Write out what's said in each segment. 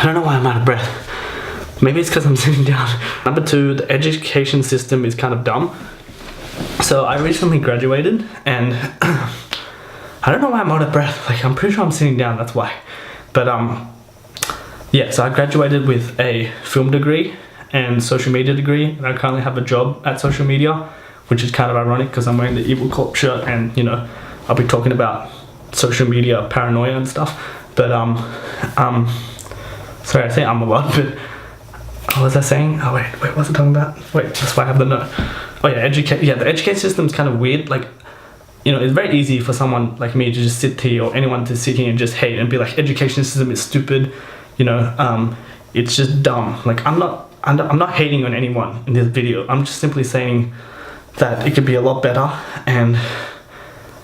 I don't know why I'm out of breath. Maybe it's because I'm sitting down. Number two, the education system is kind of dumb. So I recently graduated and I don't know why I'm out of breath. Like, I'm pretty sure I'm sitting down, that's why. But yeah, so I graduated with a film degree and social media degree, and I currently have a job at social media, which is kind of ironic because I'm wearing the Evil Corp shirt, and you know, I'll be talking about social media paranoia and stuff. But sorry, I say I'm a lot, but what was I saying? Oh wait, what was I talking about? Wait, that's why I have the note. Oh yeah, the education system is kind of weird. Like, you know, it's very easy for someone like me to just sit here, or anyone to sit here and just hate and be like, education system is stupid, you know, it's just dumb. Like, I'm not hating on anyone in this video. I'm just simply saying that it could be a lot better, and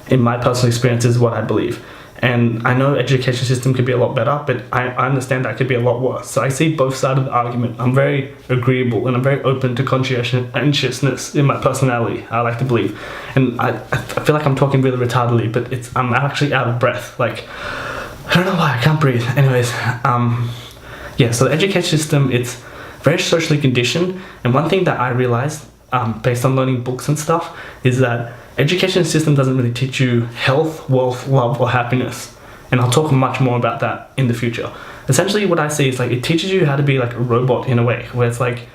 in my personal experience is what I believe. And I know education system could be a lot better, but I understand that could be a lot worse. So I see both sides of the argument. I'm very agreeable and I'm very open to conscientiousness in my personality, I like to believe. And I feel like I'm talking really retardedly, but I'm actually out of breath. Like, I don't know why, I can't breathe. Anyways, yeah, so the education system, it's very socially conditioned. And one thing that I realized, based on learning books and stuff, is that education system doesn't really teach you health, wealth, love, or happiness. And I'll talk much more about that in the future. Essentially what I see is like, it teaches you how to be like a robot in a way, where it's like,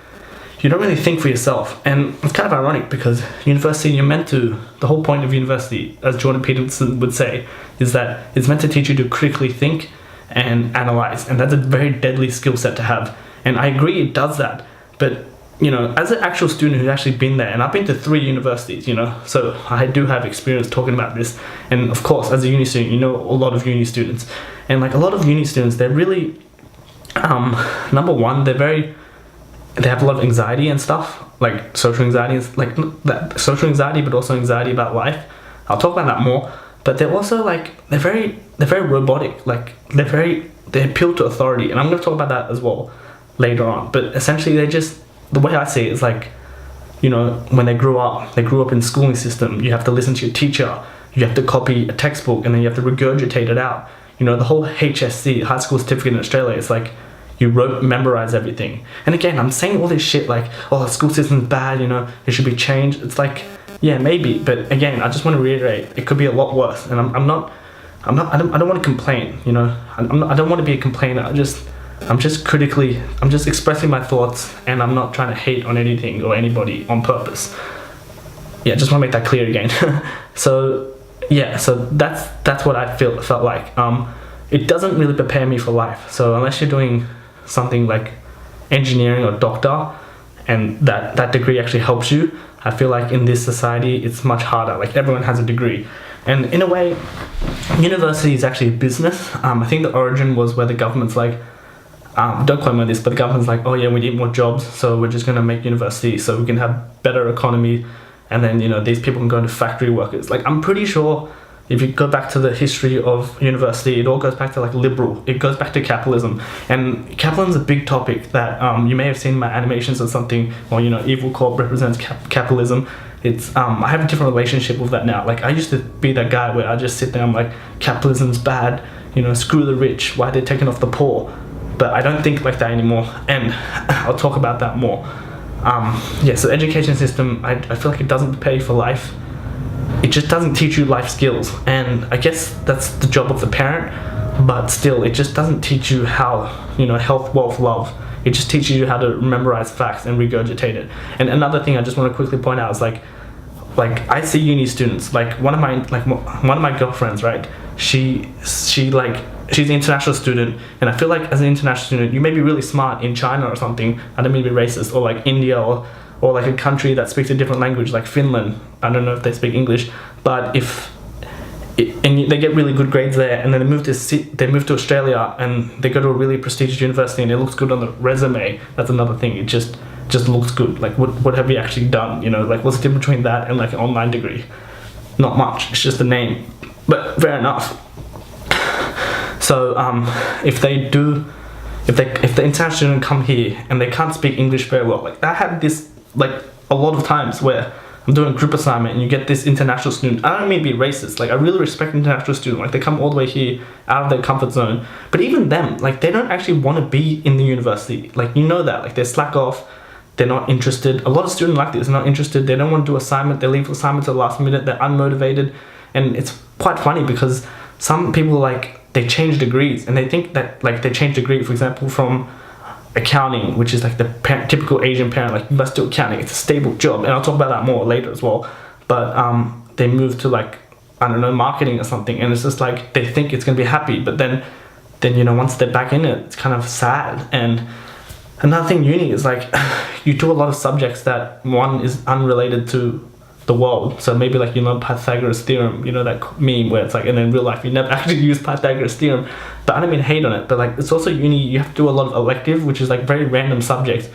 you don't really think for yourself. And it's kind of ironic because university, you're meant to, the whole point of university, as Jordan Peterson would say, is that it's meant to teach you to critically think and analyze. And that's a very deadly skill set to have. And I agree it does that. But you know, as an actual student who's actually been there, and I've been to 3 universities, you know, so I do have experience talking about this. And of course, as a uni student, you know a lot of uni students. And like a lot of uni students, they're really, number one, they have a lot of anxiety and stuff, like social anxiety, like that social anxiety, but also anxiety about life. I'll talk about that more. But they're also like, they're very robotic, like they appeal to authority. And I'm going to talk about that as well later on. But essentially the way I see it is like, you know, when they grew up in the schooling system, you have to listen to your teacher, you have to copy a textbook, and then you have to regurgitate it out. You know, the whole HSC, high school certificate in Australia, it's like, you memorize everything. And again, I'm saying all this shit like, oh, the school system's bad, you know, it should be changed. It's like, yeah, maybe, but again, I just want to reiterate, it could be a lot worse. And I don't want to complain, you know, I don't want to be a complainer. I'm just expressing my thoughts, and I'm not trying to hate on anything or anybody on purpose. Yeah, just want to make that clear again. So yeah, so that's what I felt like. It doesn't really prepare me for life. So unless you're doing something like engineering or doctor, and that degree actually helps you, I feel like in this society it's much harder. Like, everyone has a degree, and in a way, university is actually a business. I think the origin was where the government's like, don't quote me on this, but the government's like, oh yeah, we need more jobs, so we're just going to make university so we can have better economy, and then, you know, these people can go into factory workers. Like, I'm pretty sure if you go back to the history of university, it all goes back to like liberal, it goes back to capitalism. And capitalism's a big topic that you may have seen in my animations or something, or, you know, Evil Corp represents capitalism. It's I have a different relationship with that now. Like, I used to be that guy where I just sit there, I'm like, capitalism's bad, you know, screw the rich, why are they taking off the poor? But I don't think like that anymore, and I'll talk about that more. Yeah, so the education system, I feel like it doesn't prepare you for life. It just doesn't teach you life skills, and I guess that's the job of the parent, but still, it just doesn't teach you how, you know, health, wealth, love. It just teaches you how to memorize facts and regurgitate it. And another thing I just want to quickly point out is like I see uni students, like one of my girlfriends, right? She's an international student, and I feel like as an international student, you may be really smart in China or something, I don't mean to be racist, or like India, or like a country that speaks a different language, like Finland. I don't know if they speak English, but and they get really good grades there, and then they move to Australia, and they go to a really prestigious university, and it looks good on the resume. That's another thing, it just looks good. Like, what have you actually done, you know? Like, what's the difference between that and like an online degree? Not much, it's just a name, but fair enough. So if the international student come here and they can't speak English very well, like I had this like a lot of times where I'm doing a group assignment and you get this international student. I don't mean to be racist. Like, I really respect international students. Like, they come all the way here out of their comfort zone. But even them, like, they don't actually want to be in the university. Like, you know that. Like, they slack off. They're not interested. A lot of students like this are not interested. They don't want to do assignment. They leave assignments at the last minute. They're unmotivated. And it's quite funny because some people, like, they change degrees and they think that, like, they change degree, for example, from accounting, which is like the typical Asian parent, like, you must do accounting, it's a stable job, and I'll talk about that more later as well. But they move to, like, I don't know, marketing or something, and it's just like they think it's gonna be happy, but then you know, once they're back in it, it's kind of sad. And another thing, uni is like you do a lot of subjects that one is unrelated to the world. So maybe, like, you know, Pythagoras theorem, you know, that meme where it's like, and in real life you never actually use Pythagoras theorem. But I don't mean hate on it, but like, it's also uni, you have to do a lot of elective, which is like very random subjects,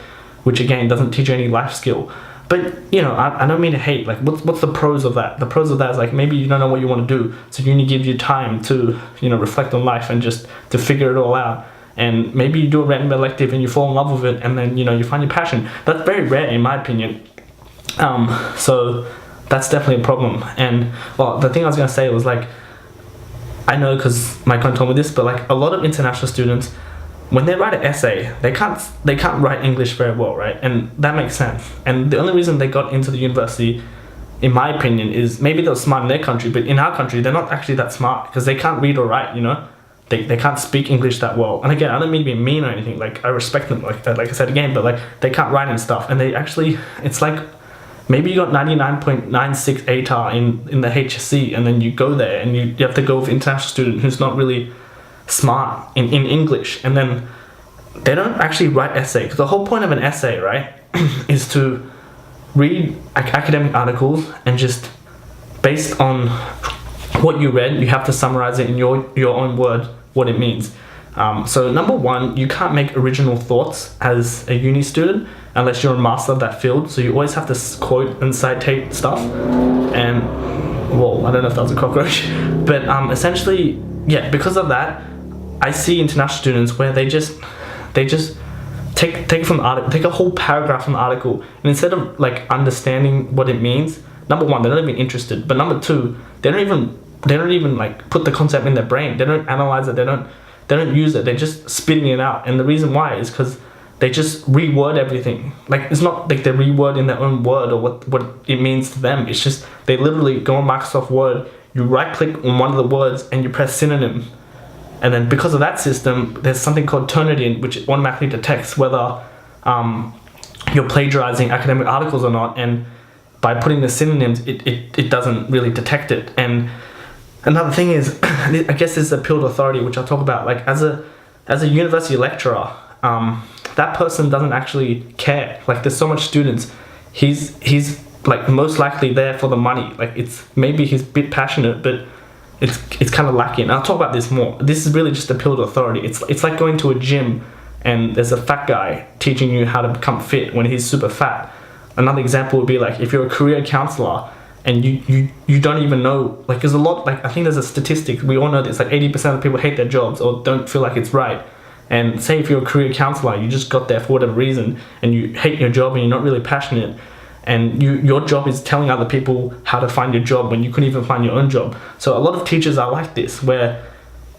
which again doesn't teach you any life skill. But you know, I don't mean to hate. Like, what's the pros of that? The pros of that is like, maybe you don't know what you want to do, so uni gives you time to, you know, reflect on life and just to figure it all out. And maybe you do a random elective and you fall in love with it, and then, you know, you find your passion. That's very rare in my opinion. So that's definitely a problem. And well, the thing I was gonna say was, like, I know because my cousin told me this, but like a lot of international students, when they write an essay, they can't write English very well, right? And that makes sense. And the only reason they got into the university, in my opinion, is maybe they were smart in their country, but in our country they're not actually that smart because they can't read or write, you know? They can't speak English that well. And again, I don't mean to be mean or anything, like, I respect them, like I said again, but like, they can't write and stuff, and they actually, it's like, maybe you got 99.96 ATAR in the HSC, and then you go there and you have to go with an international student who's not really smart in English, and then they don't actually write essay. Because the whole point of an essay, right, is to read academic articles and just based on what you read, you have to summarize it in your own word, what it means. So number one, you can't make original thoughts as a uni student unless you're a master of that field. So you always have to quote and citate stuff. And, well, I don't know if that was a cockroach, but essentially, yeah, because of that, I see international students where they just take from the article, take a whole paragraph from the article, and instead of like understanding what it means, number one, they're not even interested. But number two, they don't even like put the concept in their brain. They don't analyze it. They don't use it. They're just spitting it out. And the reason why is because they just reword everything. Like, it's not like they reword in their own word or what it means to them. It's just they literally go on Microsoft Word, you right click on one of the words and you press synonym. And then because of that system, there's something called Turnitin, which automatically detects whether you're plagiarizing academic articles or not. And by putting the synonyms, it doesn't really detect it. And another thing is, I guess this is appeal to authority, which I'll talk about. Like, as a university lecturer, that person doesn't actually care. Like, there's so much students, he's like most likely there for the money. Like, it's maybe he's a bit passionate, but it's kind of lacking. And I'll talk about this more. This is really just appeal to authority. It's like going to a gym and there's a fat guy teaching you how to become fit when he's super fat. Another example would be like if you're a career counselor and you don't even know, like, there's a lot, like, I think there's a statistic, we all know this, like 80% of people hate their jobs or don't feel like it's right. And say if you're a career counselor, you just got there for whatever reason and you hate your job and you're not really passionate, and your job is telling other people how to find your job when you couldn't even find your own job. So a lot of teachers are like this, where,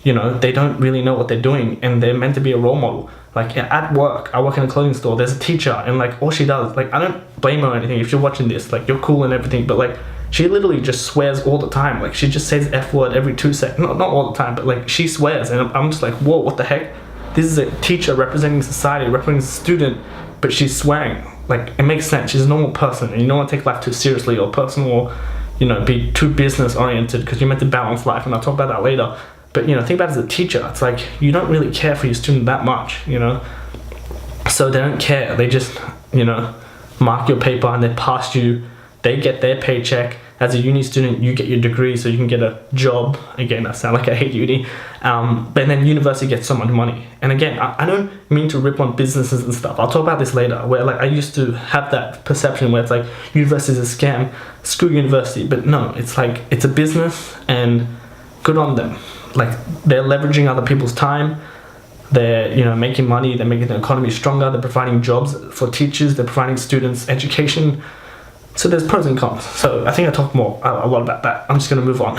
you know, they don't really know what they're doing and they're meant to be a role model. Like, at work, I work in a clothing store, there's a teacher, and like all she does, like, I don't blame her or anything if you're watching this, like, you're cool and everything, but like, she literally just swears all the time. Like, she just says F word every 2 seconds. Not all the time, but like, she swears, and I'm just like, whoa, what the heck? This is a teacher representing society, representing a student, but she's swearing. Like, it makes sense. She's a normal person, and you don't want to take life too seriously or personal, or, you know, be too business oriented, because you're meant to balance life, and I'll talk about that later. But, you know, think about it as a teacher. It's like, you don't really care for your student that much, you know? So they don't care. They just, you know, mark your paper and they pass you. They get their paycheck. As a uni student, you get your degree so you can get a job. Again, I sound like I hate uni. But then university gets so much money. And again, I don't mean to rip on businesses and stuff. I'll talk about this later, where like I used to have that perception where it's like, university is a scam, screw university. But no, it's like, it's a business and good on them. Like, they're leveraging other people's time. They're, you know, making money. They're making the economy stronger. They're providing jobs for teachers. They're providing students education. So there's pros and cons. So I think I talked more a lot about that. I'm just gonna move on.